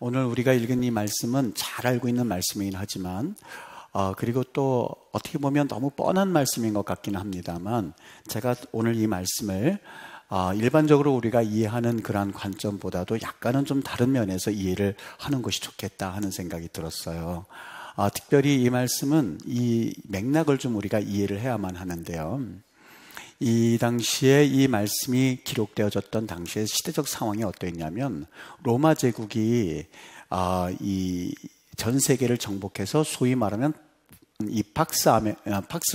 오늘 우리가 읽은 이 말씀은 잘 알고 있는 말씀이긴 하지만 그리고 또 어떻게 보면 너무 뻔한 말씀인 것 같기는 합니다만 제가 오늘 이 말씀을 일반적으로 우리가 이해하는 그러한 관점보다도 약간은 좀 다른 면에서 이해를 하는 것이 좋겠다 하는 생각이 들었어요. 특별히 이 말씀은 이 맥락을 좀 우리가 이해를 해야만 하는데요. 이 당시에 이 말씀이 기록되어졌던 당시의 시대적 상황이 어떠했냐면 로마 제국이 이 전 세계를 정복해서 소위 말하면 이 팍스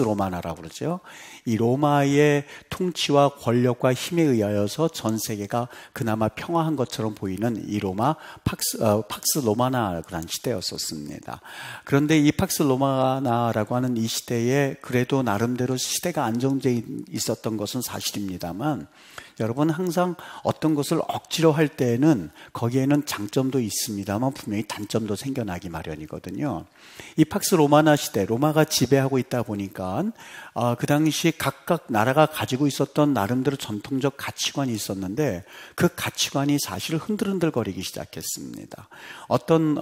로마나라고 그러죠. 이 로마의 통치와 권력과 힘에 의하여서 전 세계가 그나마 평화한 것처럼 보이는 이 팍스 로마나 그런 시대였었습니다. 그런데 이 팍스 로마나라고 하는 이 시대에 그래도 나름대로 시대가 안정돼 있었던 것은 사실입니다만 여러분 항상 어떤 것을 억지로 할 때에는 거기에는 장점도 있습니다만 분명히 단점도 생겨나기 마련이거든요. 이 팍스 로마나 시대, 로마가 지배하고 있다 보니까 그 당시 각각 나라가 가지고 있었던 나름대로 전통적 가치관이 있었는데 그 가치관이 사실 흔들흔들거리기 시작했습니다. 어떤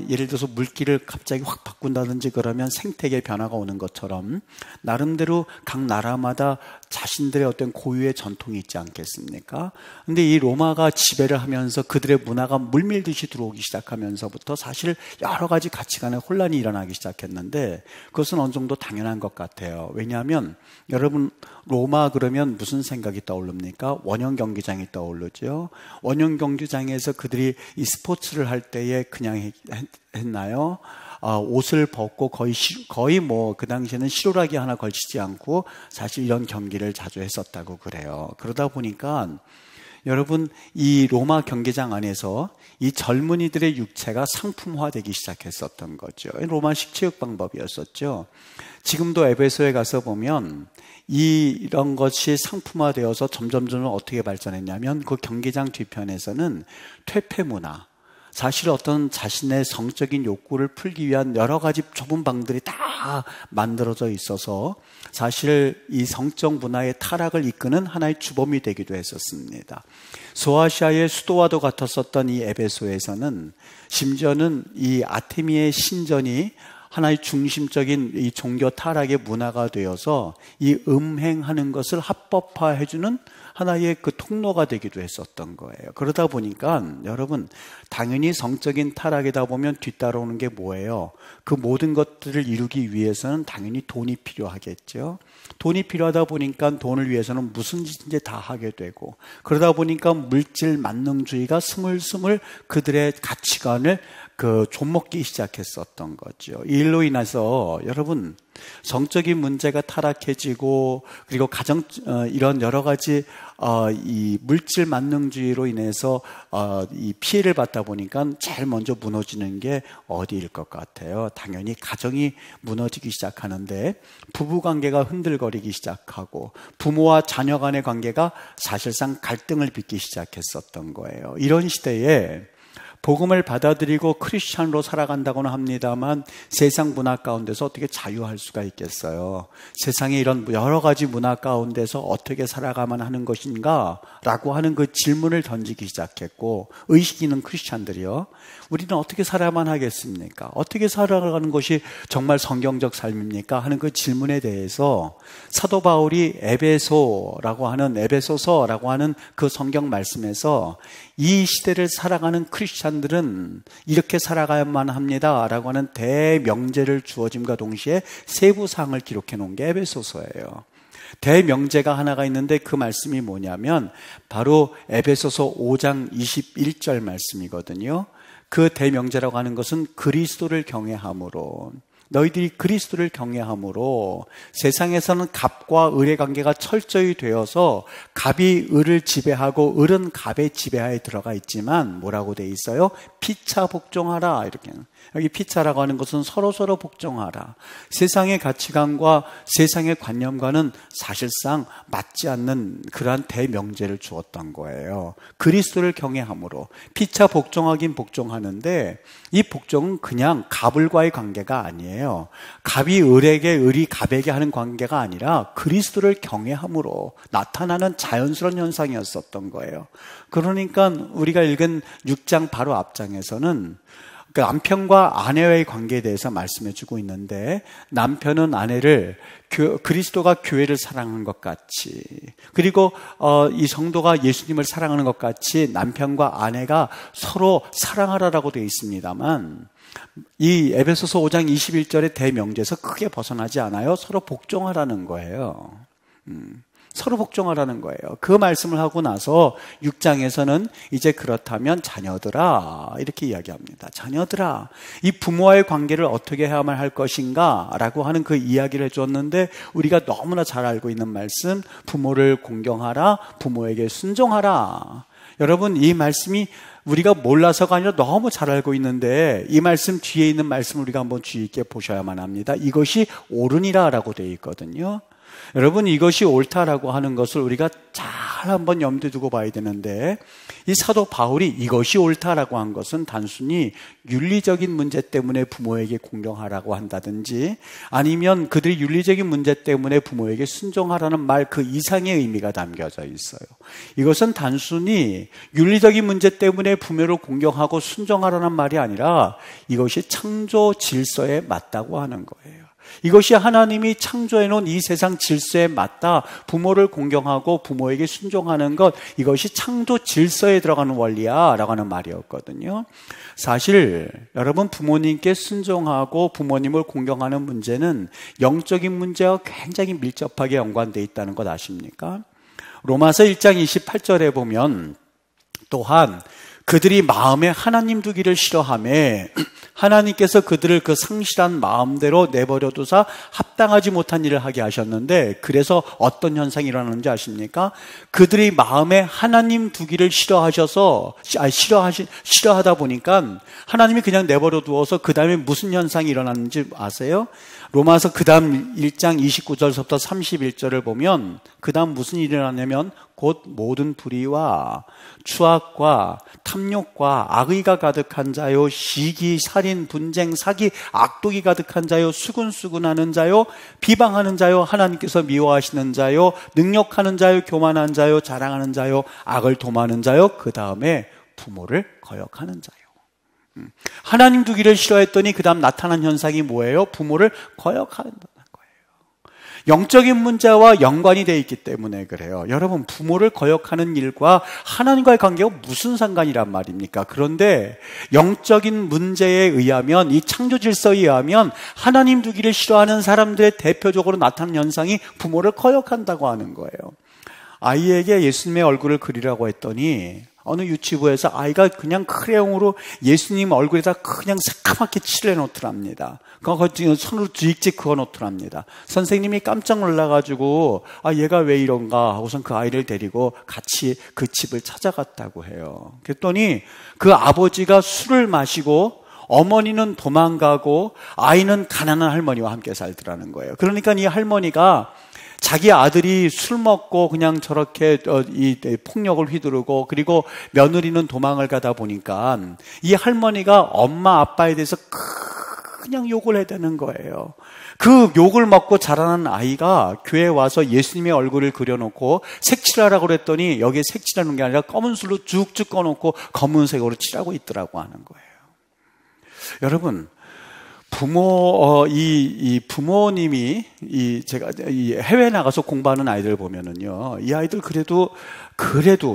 예를 들어서 물기를 갑자기 확 바꾼다든지 그러면 생태계 변화가 오는 것처럼 나름대로 각 나라마다 자신들의 어떤 고유의 전통이 있지 않겠습니까? 근데 이 로마가 지배를 하면서 그들의 문화가 물밀듯이 들어오기 시작하면서부터 사실 여러 가지 가치관의 혼란이 일어나기 시작했는데 그것은 어느 정도 당연한 것 같아요. 왜냐하면 여러분 로마 그러면 무슨 생각이 떠오릅니까? 원형 경기장이 떠오르죠. 원형 경기장에서 그들이 이 스포츠를 할 때에 그냥 했나요? 옷을 벗고 거의 뭐 그 당시에는 실오라기 하나 걸치지 않고 사실 이런 경기를 자주 했었다고 그래요. 그러다 보니까 여러분 이 로마 경기장 안에서 이 젊은이들의 육체가 상품화되기 시작했었던 거죠. 로마식 체육 방법이었었죠. 지금도 에베소에 가서 보면 이런 것이 상품화되어서 점점 어떻게 발전했냐면 그 경기장 뒤편에서는 퇴폐 문화, 사실 어떤 자신의 성적인 욕구를 풀기 위한 여러 가지 좁은 방들이 다 만들어져 있어서 사실 이 성적 문화의 타락을 이끄는 하나의 주범이 되기도 했었습니다. 소아시아의 수도와도 같았었던 이 에베소에서는 심지어는 이 아테미의 신전이 하나의 중심적인 이 종교 타락의 문화가 되어서 이 음행하는 것을 합법화해주는 하나의 그 통로가 되기도 했었던 거예요. 그러다 보니까 여러분 당연히 성적인 타락이다 보면 뒤따라오는 게 뭐예요? 그 모든 것들을 이루기 위해서는 당연히 돈이 필요하겠죠. 돈이 필요하다 보니까 돈을 위해서는 무슨 짓인지 다 하게 되고 그러다 보니까 물질 만능주의가 스물스물 그들의 가치관을 좀먹기 시작했었던 거죠. 이 일로 인해서 여러분 성적인 문제가 타락해지고 그리고 이런 여러 가지 이 물질 만능주의로 인해서 이 피해를 받다 보니까 제일 먼저 무너지는 게 어디일 것 같아요? 당연히 가정이 무너지기 시작하는데 부부관계가 흔들거리기 시작하고 부모와 자녀 간의 관계가 사실상 갈등을 빚기 시작했었던 거예요. 이런 시대에 복음을 받아들이고 크리스찬으로 살아간다고는 합니다만 세상 문화 가운데서 어떻게 자유할 수가 있겠어요? 세상에 이런 여러 가지 문화 가운데서 어떻게 살아가만 하는 것인가? 라고 하는 그 질문을 던지기 시작했고 의식 있는 크리스찬들이요. 우리는 어떻게 살아야만 하겠습니까? 어떻게 살아가는 것이 정말 성경적 삶입니까? 하는 그 질문에 대해서 사도 바울이 에베소서라고 하는 그 성경 말씀에서 이 시대를 살아가는 크리스찬들은 이렇게 살아가야만 합니다 라고 하는 대명제를 주어짐과 동시에 세부사항을 기록해 놓은 게 에베소서예요. 대명제가 하나가 있는데 그 말씀이 뭐냐면 바로 에베소서 5장 21절 말씀이거든요. 그 대명제라고 하는 것은 그리스도를 경외함으로 너희들이 그리스도를 경외함으로 세상에서는 갑과 을의 관계가 철저히 되어서 갑이 을을 지배하고 을은 갑의 지배하에 들어가 있지만 뭐라고 돼 있어요? 피차 복종하라 이렇게. 여기 피차라고 하는 것은 서로서로 복종하라. 세상의 가치관과 세상의 관념과는 사실상 맞지 않는 그러한 대명제를 주었던 거예요. 그리스도를 경외함으로 피차 복종하긴 복종하는데 이 복종은 그냥 갑을과의 관계가 아니에요. 있잖아요. 갑이 을에게, 을이 갑에게 하는 관계가 아니라 그리스도를 경외함으로 나타나는 자연스러운 현상이었었던 거예요. 그러니까 우리가 읽은 6장 바로 앞장에서는 그 남편과 아내와의 관계에 대해서 말씀해 주고 있는데, 남편은 아내를 그리스도가 교회를 사랑하는 것 같이, 그리고 이 성도가 예수님을 사랑하는 것 같이 남편과 아내가 서로 사랑하라라고 되어 있습니다만, 이 에베소서 5장 21절의 대명제에서 크게 벗어나지 않아요. 서로 복종하라는 거예요. 서로 복종하라는 거예요. 그 말씀을 하고 나서 6장에서는 이제 그렇다면 자녀들아 이렇게 이야기합니다. 자녀들아, 이 부모와의 관계를 어떻게 해야만 할 것인가 라고 하는 그 이야기를 해줬는데, 우리가 너무나 잘 알고 있는 말씀, 부모를 공경하라, 부모에게 순종하라. 여러분, 이 말씀이 우리가 몰라서가 아니라 너무 잘 알고 있는데, 이 말씀 뒤에 있는 말씀을 우리가 한번 주의 있게 보셔야만 합니다. 이것이 옳으니라 라고 되어 있거든요. 여러분, 이것이 옳다라고 하는 것을 우리가 잘 한번 염두에 두고 봐야 되는데, 이 사도 바울이 이것이 옳다라고 한 것은 단순히 윤리적인 문제 때문에 부모에게 공경하라고 한다든지, 아니면 그들이 윤리적인 문제 때문에 부모에게 순종하라는 말 그 이상의 의미가 담겨져 있어요. 이것은 단순히 윤리적인 문제 때문에 부모를 공경하고 순종하라는 말이 아니라 이것이 창조 질서에 맞다고 하는 거예요. 이것이 하나님이 창조해 놓은 이 세상 질서에 맞다, 부모를 공경하고 부모에게 순종하는 것, 이것이 창조 질서에 들어가는 원리야 라고 하는 말이었거든요. 사실 여러분, 부모님께 순종하고 부모님을 공경하는 문제는 영적인 문제와 굉장히 밀접하게 연관되어 있다는 것 아십니까? 로마서 1장 28절에 보면, 또한 그들이 마음에 하나님 두기를 싫어하며 하나님께서 그들을 그 상실한 마음대로 내버려 두사 합당하지 못한 일을 하게 하셨는데, 그래서 어떤 현상이 일어나는지 아십니까? 그들이 마음에 하나님 두기를 싫어하다 보니까 하나님이 그냥 내버려 두어서 그 다음에 무슨 현상이 일어났는지 아세요? 로마서 그 다음 1장 29절부터 31절을 보면 그 다음 무슨 일이 일어나냐면, 곧 모든 불의와 추악과 탐욕과 악의가 가득한 자요, 시기, 살인, 분쟁, 사기, 악독이 가득한 자요, 수군수군하는 자요, 비방하는 자요, 하나님께서 미워하시는 자요, 능력하는 자요, 교만한 자요, 자랑하는 자요, 악을 도모하는 자요, 그 다음에 부모를 거역하는 자요. 하나님 두기를 싫어했더니 그 다음 나타난 현상이 뭐예요? 부모를 거역한다는 거예요. 영적인 문제와 연관이 되어 있기 때문에 그래요. 여러분, 부모를 거역하는 일과 하나님과의 관계가 무슨 상관이란 말입니까? 그런데 영적인 문제에 의하면, 이 창조 질서에 의하면 하나님 두기를 싫어하는 사람들의 대표적으로 나타나는 현상이 부모를 거역한다고 하는 거예요. 아이에게 예수님의 얼굴을 그리라고 했더니 어느 유치부에서 아이가 그냥 크레용으로 예수님 얼굴에다 그냥 새까맣게 칠해 놓더랍니다. 그거 손으로 찍찍 그어 놓더랍니다. 선생님이 깜짝 놀라가지고 얘가 왜 이런가 하고선 그 아이를 데리고 같이 그 집을 찾아갔다고 해요. 그랬더니 그 아버지가 술을 마시고 어머니는 도망가고 아이는 가난한 할머니와 함께 살더라는 거예요. 그러니까 이 할머니가 자기 아들이 술 먹고 그냥 저렇게 이 폭력을 휘두르고, 그리고 며느리는 도망을 가다 보니까 이 할머니가 엄마 아빠에 대해서 그냥 욕을 해대는 거예요. 그 욕을 먹고 자라는 아이가 교회에 와서 예수님의 얼굴을 그려놓고 색칠하라고 그랬더니 여기에 색칠하는 게 아니라 검은 술로 쭉쭉 꺼놓고 검은색으로 칠하고 있더라고 하는 거예요. 여러분, 부모님이 제가 해외 나가서 공부하는 아이들 보면은요, 이 아이들 그래도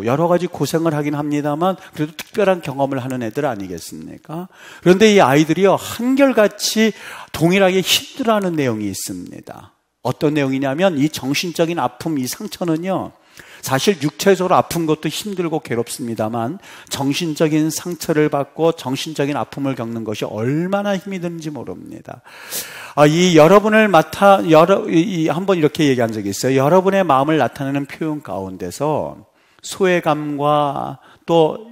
여러 가지 고생을 하긴 합니다만 그래도 특별한 경험을 하는 애들 아니겠습니까? 그런데 이 아이들이요, 한결같이 동일하게 힘들어하는 내용이 있습니다. 어떤 내용이냐면, 이 정신적인 아픔, 이 상처는요, 사실 육체적으로 아픈 것도 힘들고 괴롭습니다만 정신적인 상처를 받고 정신적인 아픔을 겪는 것이 얼마나 힘이 드는지 모릅니다. 여러분을 한번 이렇게 얘기한 적이 있어요. 여러분의 마음을 나타내는 표현 가운데서 소외감과 또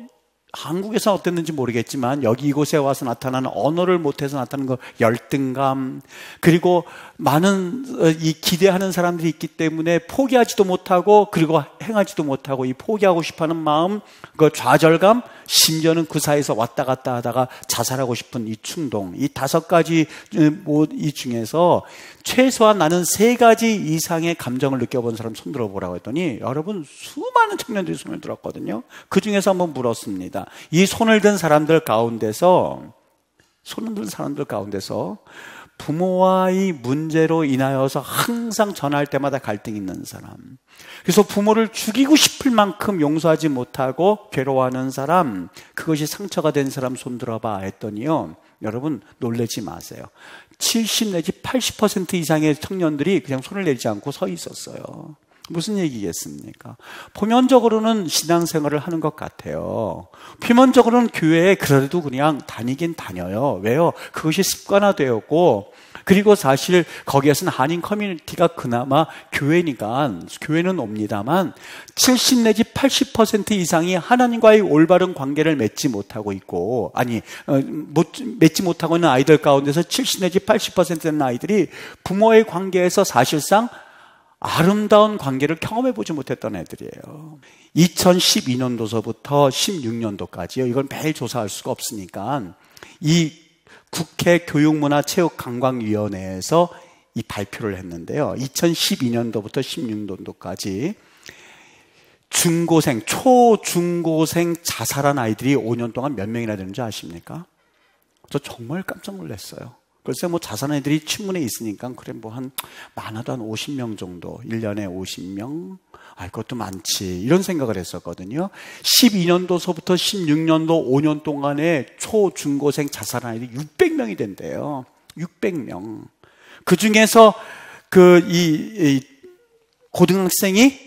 한국에서 어땠는지 모르겠지만 여기 이곳에 와서 나타나는, 언어를 못해서 나타나는 거, 열등감, 그리고 많은 이 기대하는 사람들이 있기 때문에 포기하지도 못하고 그리고 행하지도 못하고 이 포기하고 싶어하는 마음, 그 좌절감, 심지어는 그 사이에서 왔다 갔다 하다가 자살하고 싶은 이 충동, 이 5가지 이 중에서 최소한 나는 3가지 이상의 감정을 느껴본 사람 손 들어보라고 했더니 여러분 수많은 청년들이 손을 들었거든요. 그 중에서 한번 물었습니다. 이 손을 든 사람들 가운데서 부모와의 문제로 인하여서 항상 전화할 때마다 갈등이 있는 사람, 그래서 부모를 죽이고 싶을 만큼 용서하지 못하고 괴로워하는 사람, 그것이 상처가 된 사람 손 들어봐 했더니요, 여러분 놀라지 마세요. 70 내지 80% 이상의 청년들이 그냥 손을 내리지 않고 서 있었어요. 무슨 얘기겠습니까? 표면적으로는 신앙생활을 하는 것 같아요. 표면적으로는 교회에 그래도 그냥 다니긴 다녀요. 왜요? 그것이 습관화되었고, 그리고 사실 거기에서는 한인 커뮤니티가 그나마 교회니까 교회는 옵니다만 70 내지 80% 이상이 하나님과의 올바른 관계를 맺지 못하고 있고, 맺지 못하고 있는 아이들 가운데서 70 내지 80% 되는 아이들이 부모의 관계에서 사실상 아름다운 관계를 경험해보지 못했던 애들이에요. 2012년도서부터 16년도까지요. 이걸 매일 조사할 수가 없으니까 이 국회 교육문화체육관광위원회에서 이 발표를 했는데요. 2012년도부터 16년도까지 초중고생 자살한 아이들이 5년 동안 몇 명이나 되는지 아십니까? 저 정말 깜짝 놀랐어요. 글쎄 자살한 애들이 친문에 있으니까 그래 많아도 한 50명 정도, 1년에 50명, 그것도 많지, 이런 생각을 했었거든요. 12년도서부터 16년도 5년 동안에 초중고생 자살한 아이들이 600명이 된대요. 600명. 그 중에서 고등학생이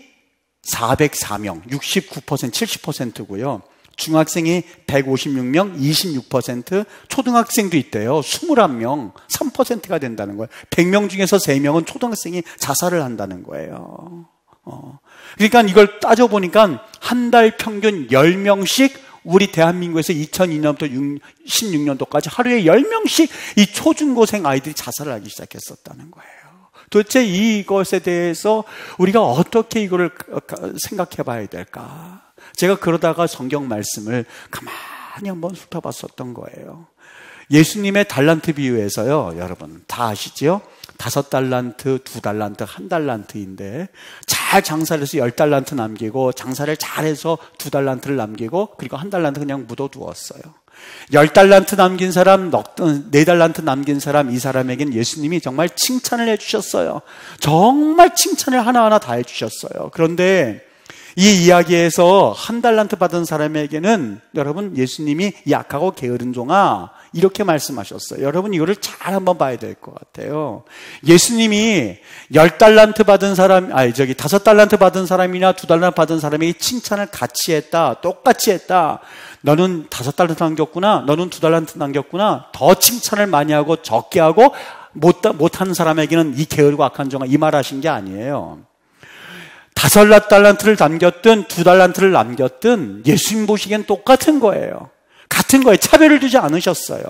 404명, 69%, 70%고요. 중학생이 156명, 26%, 초등학생도 있대요. 21명, 3%가 된다는 거예요. 100명 중에서 3명은 초등학생이 자살을 한다는 거예요. 그러니까 이걸 따져보니까 한 달 평균 10명씩 우리 대한민국에서 2002년부터 16년도까지 하루에 10명씩 이 초중고생 아이들이 자살을 하기 시작했었다는 거예요. 도대체 이것에 대해서 우리가 어떻게 이거를 생각해 봐야 될까? 제가 그러다가 성경 말씀을 가만히 한번 훑어봤었던 거예요. 예수님의 달란트 비유에서요, 여러분 다 아시죠? 5달란트, 2달란트, 1달란트인데 잘 장사를 해서 10달란트 남기고, 장사를 잘해서 2달란트를 남기고, 그리고 1달란트 그냥 묻어두었어요. 10달란트 남긴 사람, 4달란트 남긴 사람, 이 사람에겐 예수님이 정말 칭찬을 해주셨어요. 정말 칭찬을 하나하나 다 해주셨어요. 그런데 이 이야기에서 1달란트 받은 사람에게는 여러분 예수님이 약하고 게으른 종아 이렇게 말씀하셨어요. 여러분 이거를 잘 한번 봐야 될 것 같아요. 예수님이 10달란트 받은 사람, 5달란트 받은 사람이나 2달란트 받은 사람에게 칭찬을 같이 했다, 똑같이 했다. 너는 5달란트 남겼구나, 너는 2달란트 남겼구나. 더 칭찬을 많이 하고 적게 하고 못하는 사람에게는 이 게으르고 악한 종아, 이 말 하신 게 아니에요. 5달란트를 남겼든 2달란트를 남겼든 예수님 보시기엔 똑같은 거예요. 같은 거예요. 차별을 두지 않으셨어요.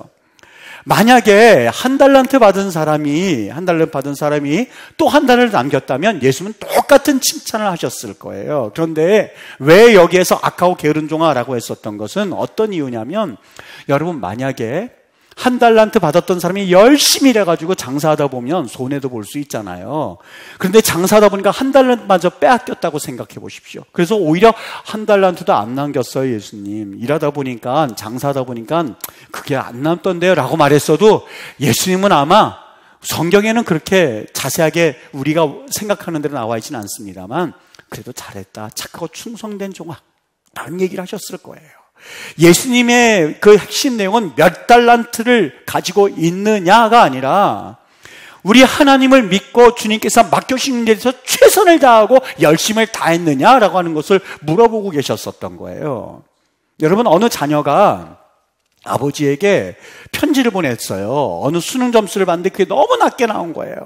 만약에 1달란트 받은 사람이 또 1달을 남겼다면 예수님은 똑같은 칭찬을 하셨을 거예요. 그런데 왜 여기에서 악하고 게으른 종아라고 했었던 것은 어떤 이유냐면, 여러분 만약에 1달란트 받았던 사람이 열심히 일해가지고 장사하다 보면 손해도 볼 수 있잖아요. 그런데 장사하다 보니까 1달란트마저 빼앗겼다고 생각해 보십시오. 그래서 오히려 1달란트도 안 남겼어요. 예수님 일하다 보니까, 장사하다 보니까 그게 안 남던데요 라고 말했어도 예수님은 아마, 성경에는 그렇게 자세하게 우리가 생각하는 대로 나와 있지는 않습니다만, 그래도 잘했다, 착하고 충성된 종아 라는 얘기를 하셨을 거예요. 예수님의 그 핵심 내용은 몇 달란트를 가지고 있느냐가 아니라, 우리 하나님을 믿고 주님께서 맡겨주신 데서 최선을 다하고 열심을 다했느냐라고 하는 것을 물어보고 계셨었던 거예요. 여러분, 어느 자녀가 아버지에게 편지를 보냈어요. 어느 수능 점수를 봤는데 그게 너무 낮게 나온 거예요.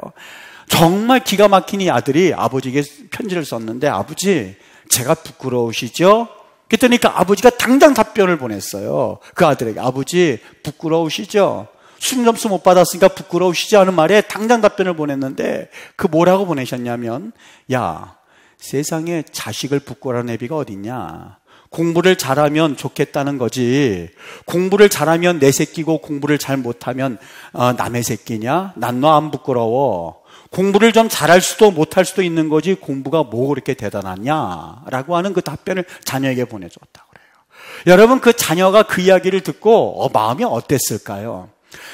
정말 기가 막힌 이 아들이 아버지에게 편지를 썼는데, 아버지 제가 부끄러우시죠? 그랬더니 그 아버지가 당장 답변을 보냈어요. 그 아들에게, 아버지 부끄러우시죠? 수능 점수 못 받았으니까 부끄러우시죠? 하는 말에 당장 답변을 보냈는데, 그 뭐라고 보내셨냐면, 야, 세상에 자식을 부끄러워하는 애비가 어딨냐? 공부를 잘하면 좋겠다는 거지, 공부를 잘하면 내 새끼고 공부를 잘 못하면 남의 새끼냐? 난 너 안 부끄러워. 공부를 좀 잘할 수도 못할 수도 있는 거지 공부가 뭐 그렇게 대단하냐? 라고 하는 그 답변을 자녀에게 보내줬다고 그래요. 여러분, 그 자녀가 그 이야기를 듣고 마음이 어땠을까요?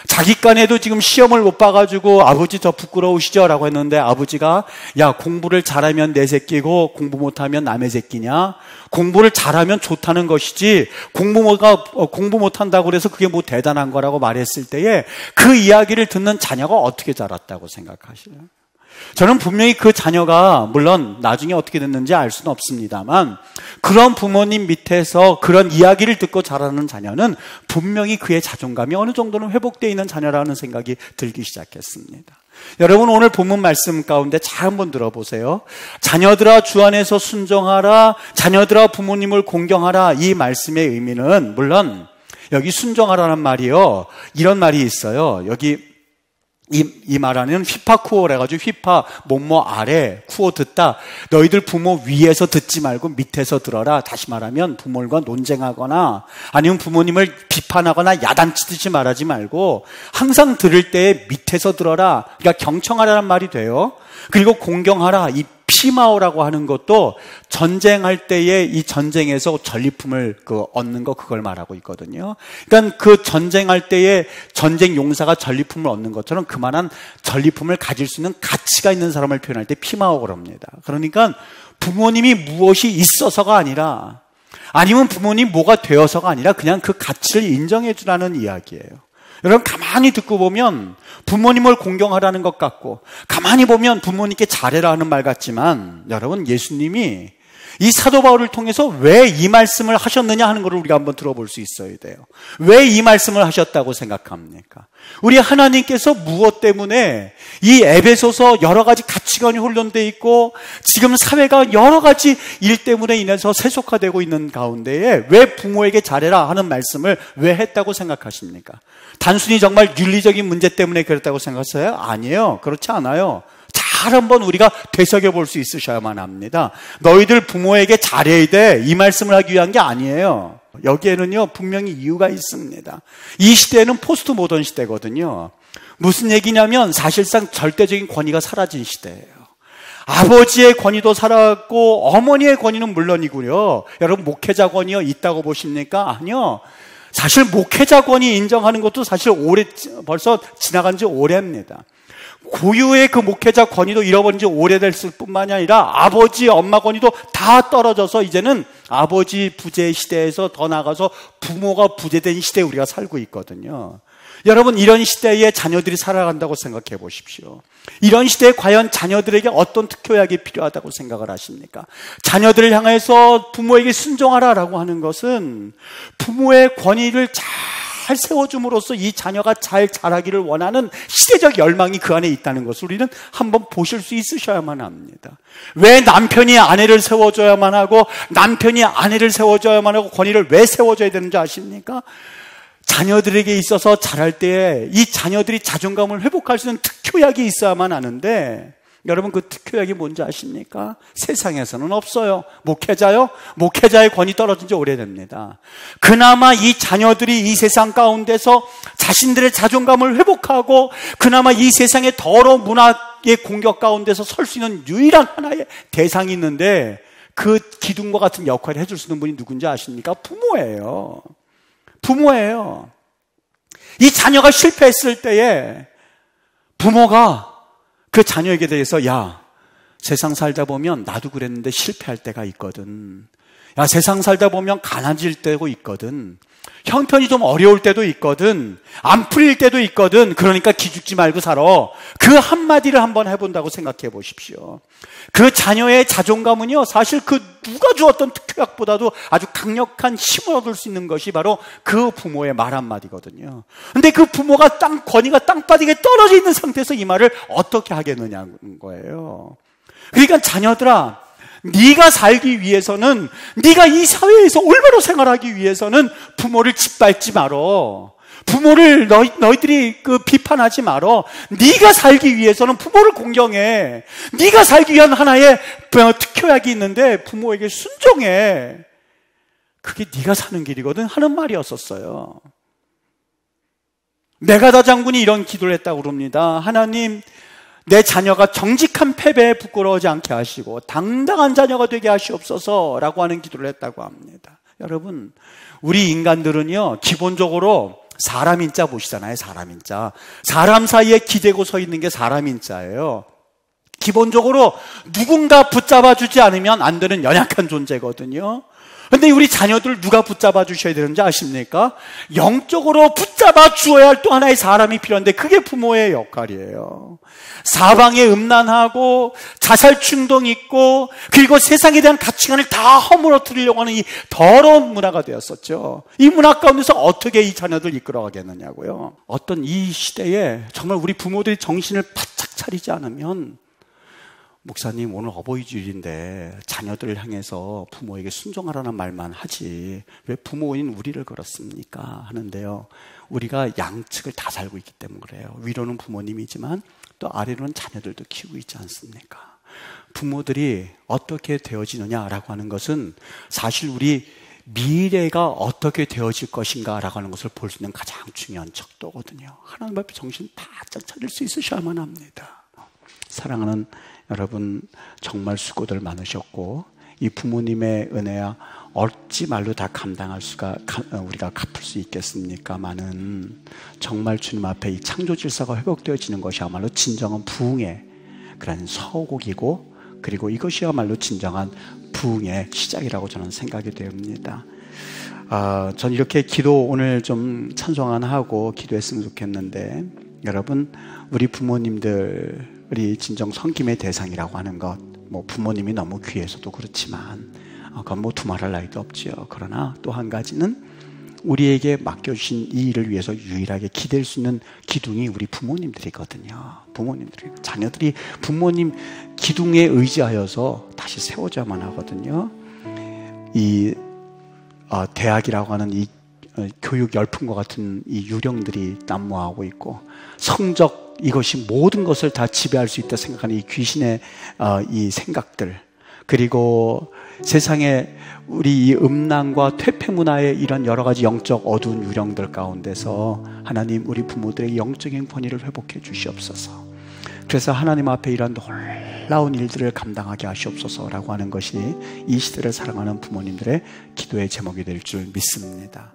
자기간에도 지금 시험을 못 봐가지고 아버지 더 부끄러우시죠? 라고 했는데 아버지가 야, 공부를 잘하면 내 새끼고 공부 못하면 남의 새끼냐? 공부를 잘하면 좋다는 것이지 공부 못한다고 그래서 그게 뭐 대단한 거라고 말했을 때에 그 이야기를 듣는 자녀가 어떻게 자랐다고 생각하시나요? 저는 분명히 그 자녀가 물론 나중에 어떻게 됐는지 알 수는 없습니다만 그런 부모님 밑에서 그런 이야기를 듣고 자라는 자녀는 분명히 그의 자존감이 어느 정도는 회복되어 있는 자녀라는 생각이 들기 시작했습니다. 여러분, 오늘 본문 말씀 가운데 잘 한번 들어보세요. 자녀들아 주 안에서 순종하라, 자녀들아 부모님을 공경하라. 이 말씀의 의미는 물론 여기 순종하라는 말이요, 이런 말이 있어요. 여기 이 말 안에는 휘파쿠오라 해가지고 휘파 뭐뭐 아래, 쿠오 듣다. 너희들 부모 위에서 듣지 말고 밑에서 들어라. 다시 말하면 부모님과 논쟁하거나 아니면 부모님을 비판하거나 야단치듯이 말하지 말고 항상 들을 때 밑에서 들어라. 그러니까 경청하라는 말이 돼요. 그리고 공경하라. 이 피마오라고 하는 것도 전쟁할 때에 이 전쟁에서 전리품을 얻는 거, 그걸 말하고 있거든요. 그러니까 그 전쟁할 때에 전쟁 용사가 전리품을 얻는 것처럼 그만한 전리품을 가질 수 있는 가치가 있는 사람을 표현할 때 피마오라고 합니다. 그러니까 부모님이 무엇이 있어서가 아니라 아니면 부모님 뭐가 되어서가 아니라 그냥 그 가치를 인정해 주라는 이야기예요. 여러분, 가만히 듣고 보면 부모님을 공경하라는 것 같고 가만히 보면 부모님께 잘해라 하는 말 같지만 여러분, 예수님이 이 사도 바울을 통해서 왜 이 말씀을 하셨느냐 하는 것을 우리가 한번 들어볼 수 있어야 돼요. 왜 이 말씀을 하셨다고 생각합니까? 우리 하나님께서 무엇 때문에 이 에베소서 여러 가지 가치관이 혼돈되어 있고 지금 사회가 여러 가지 일 때문에 인해서 세속화되고 있는 가운데에 왜 부모에게 잘해라 하는 말씀을 왜 했다고 생각하십니까? 단순히 정말 윤리적인 문제 때문에 그랬다고 생각하세요? 아니에요. 그렇지 않아요. 잘 한번 우리가 되새겨 볼 수 있으셔야만 합니다. 너희들 부모에게 잘해야 돼, 이 말씀을 하기 위한 게 아니에요. 여기에는요 분명히 이유가 있습니다. 이 시대는 포스트 모던 시대거든요. 무슨 얘기냐면 사실상 절대적인 권위가 사라진 시대예요. 아버지의 권위도 사라졌고 어머니의 권위는 물론이고요. 여러분, 목회자 권위요 있다고 보십니까? 아니요. 사실 목회자 권위 인정하는 것도 사실 벌써 지나간 지 오래입니다. 고유의 그 목회자 권위도 잃어버린 지 오래됐을 뿐만이 아니라 아버지, 엄마 권위도 다 떨어져서 이제는 아버지 부재 시대에서 더 나아가서 부모가 부재된 시대에 우리가 살고 있거든요. 여러분, 이런 시대에 자녀들이 살아간다고 생각해 보십시오. 이런 시대에 과연 자녀들에게 어떤 특효약이 필요하다고 생각을 하십니까? 자녀들을 향해서 부모에게 순종하라라고 하는 것은 부모의 권위를 잘 세워줌으로써 이 자녀가 잘 자라기를 원하는 시대적 열망이 그 안에 있다는 것을 우리는 한번 보실 수 있으셔야만 합니다. 왜 남편이 아내를 세워줘야만 하고 남편이 아내를 세워줘야만 하고 권위를 왜 세워줘야 되는지 아십니까? 자녀들에게 있어서 자랄 때 이 자녀들이 자존감을 회복할 수 있는 특효약이 있어야만 하는데 여러분, 그 특효약이 뭔지 아십니까? 세상에서는 없어요. 목회자요? 목회자의 권위 떨어진 지 오래됩니다. 그나마 이 자녀들이 이 세상 가운데서 자신들의 자존감을 회복하고 그나마 이 세상의 더러운 문화의 공격 가운데서 설 수 있는 유일한 하나의 대상이 있는데 그 기둥과 같은 역할을 해줄 수 있는 분이 누군지 아십니까? 부모예요. 부모예요. 이 자녀가 실패했을 때에 부모가 그 자녀에게 대해서 야, 세상 살다 보면 나도 그랬는데 실패할 때가 있거든. 야, 세상 살다 보면 가난해질 때도 있거든. 형편이 좀 어려울 때도 있거든. 안 풀릴 때도 있거든. 그러니까 기죽지 말고 살아. 그 한마디를 한번 해본다고 생각해 보십시오. 그 자녀의 자존감은요, 사실 그 누가 주었던 특효약보다도 아주 강력한 힘을 얻을 수 있는 것이 바로 그 부모의 말 한마디거든요. 근데 그 부모가 권위가 땅바닥에 떨어져 있는 상태에서 이 말을 어떻게 하겠느냐는 거예요. 그러니까 자녀들아, 네가 살기 위해서는, 네가 이 사회에서 올바로 생활하기 위해서는 부모를 짓밟지 말어. 부모를 너희들이 비판하지 말어. 네가 살기 위해서는 부모를 공경해. 네가 살기 위한 하나의 특효약이 있는데 부모에게 순종해. 그게 네가 사는 길이거든 하는 말이었었어요. 메가다 장군이 이런 기도를 했다고 그럽니다. 하나님, 내 자녀가 정직한 패배에 부끄러워하지 않게 하시고 당당한 자녀가 되게 하시옵소서라고 하는 기도를 했다고 합니다. 여러분, 우리 인간들은요, 기본적으로 사람 인자 보시잖아요. 사람 인자. 사람 사이에 기대고 서 있는 게 사람 인자예요. 기본적으로 누군가 붙잡아 주지 않으면 안 되는 연약한 존재거든요. 근데 우리 자녀들 누가 붙잡아 주셔야 되는지 아십니까? 영적으로 붙잡아 주어야 할 또 하나의 사람이 필요한데 그게 부모의 역할이에요. 사방에 음란하고 자살 충동 있고 그리고 세상에 대한 가치관을 다 허물어뜨리려고 하는 이 더러운 문화가 되었었죠. 이 문화 가운데서 어떻게 이 자녀들 이끌어가겠느냐고요. 어떤 이 시대에 정말 우리 부모들이 정신을 바짝 차리지 않으면, 목사님 오늘 어버이주일인데 자녀들을 향해서 부모에게 순종하라는 말만 하지 왜 부모인 우리를 그렇습니까? 하는데요, 우리가 양측을 다 살고 있기 때문에 그래요. 위로는 부모님이지만 또 아래로는 자녀들도 키우고 있지 않습니까? 부모들이 어떻게 되어지느냐라고 하는 것은 사실 우리 미래가 어떻게 되어질 것인가 라고 하는 것을 볼 수 있는 가장 중요한 척도거든요. 하나님 앞에 정신 바짝 차릴 수 있으셔야만 합니다. 사랑하는 여러분, 정말 수고들 많으셨고 이 부모님의 은혜야 어찌 말로 다 감당할 수가 우리가 갚을 수 있겠습니까마는 정말 주님 앞에 이 창조 질서가 회복되어지는 것이야말로 진정한 부흥의 그런 서곡이고, 그리고 이것이야말로 진정한 부흥의 시작이라고 저는 생각이 됩니다. 전 이렇게 기도 오늘 좀 찬송 하나 하고 기도했으면 좋겠는데, 여러분, 우리 부모님들이 진정 섬김의 대상이라고 하는 것, 뭐 부모님이 너무 귀해서도 그렇지만 그건 뭐 두말할 나위도 없지요. 그러나 또 한 가지는 우리에게 맡겨주신 이 일을 위해서 유일하게 기댈 수 있는 기둥이 우리 부모님들이거든요. 부모님들이, 자녀들이 부모님 기둥에 의지하여서 다시 세워져야만 하거든요. 이 대학이라고 하는 이 교육 열풍과 같은 이 유령들이 난무하고 있고, 성적, 이것이 모든 것을 다 지배할 수 있다 생각하는 이 귀신의 이 생각들, 그리고 세상에 우리 이 음란과 퇴폐 문화의 이런 여러 가지 영적 어두운 유령들 가운데서 하나님, 우리 부모들의 영적인 권위를 회복해 주시옵소서. 그래서 하나님 앞에 이런 놀라운 일들을 감당하게 하시옵소서라고 하는 것이 이 시대를 사랑하는 부모님들의 기도의 제목이 될 줄 믿습니다.